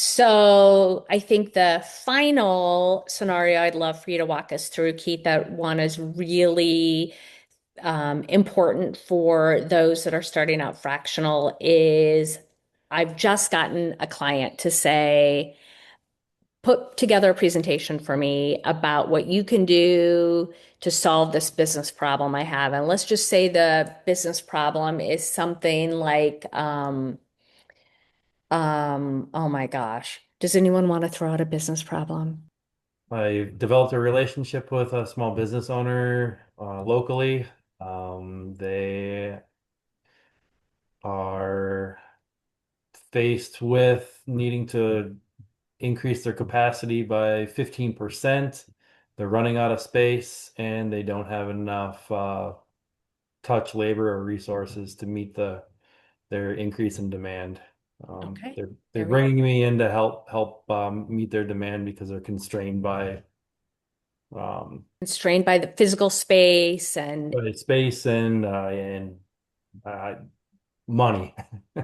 So I think the final scenario I'd love for you to walk us through, Keith, that one is really important for those that are starting out fractional is I've just gotten a client to say, put together a presentation for me about what you can do to solve this business problem I have. And let's just say the business problem is something like, oh my gosh, does anyone want to throw out a business problem? I developed a relationship with a small business owner locally. They are faced with needing to increase their capacity by 15%. They're running out of space and they don't have enough touch labor or resources to meet their increase in demand. Okay, They're there we go. bringing me in to help meet their demand because they're constrained um, Constrained by the physical space and by space and uh, money.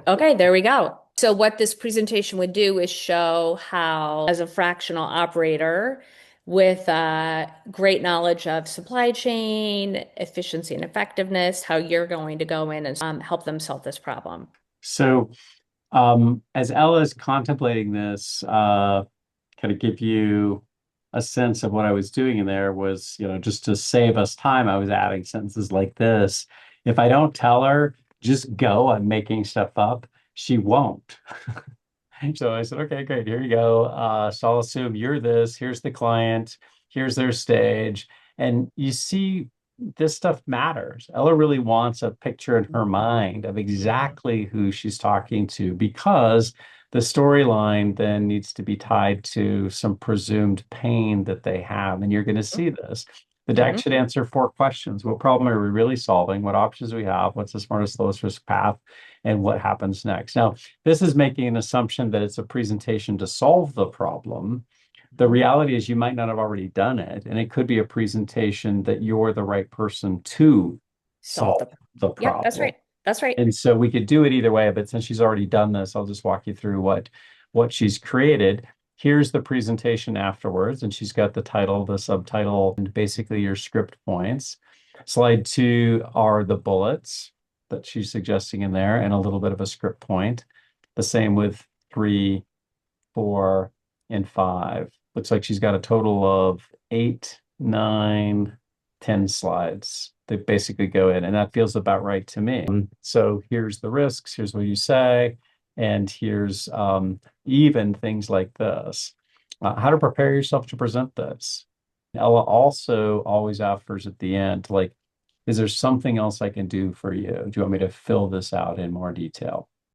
okay, there we go. So what this presentation would do is show how, as a fractional operator with great knowledge of supply chain, efficiency and effectiveness, how you're going to go in and help them solve this problem. So, as Ella's contemplating this, kind of give you a sense of what I was doing in there was, just to save us time, I was adding sentences like this. If I don't tell her, just go, I'm making stuff up, she won't. So I said, okay, great, here you go. So I'll assume you're this, here's the client, here's their stage. And you see, this stuff matters. Ella really wants a picture in her mind of exactly who she's talking to because the storyline then needs to be tied to some presumed pain that they have. And you're going to see this. The deck Mhm. should answer four questions. What problem are we really solving? What options do we have? What's the smartest, lowest risk path? And what happens next? Now, this is making an assumption that it's a presentation to solve the problem. The reality is you might not have already done it, and it could be a presentation that you're the right person to Solve the solve problem. the Yep, that's problem. right. That's right. And so we could do it either way, but since she's already done this, I'll just walk you through what she's created. Here's the presentation afterwards, and she's got the title, the subtitle, and basically your script points. Slide two are the bullets that she's suggesting in there, and a little bit of a script point. The same with three, four, and five. Looks like she's got a total of eight, nine, 10 slides that basically go in, and that feels about right to me. So here's the risks, here's what you say, and here's even things like this. How to prepare yourself to present this. Ella also always offers at the end, like, is there something else I can do for you? Do you want me to fill this out in more detail?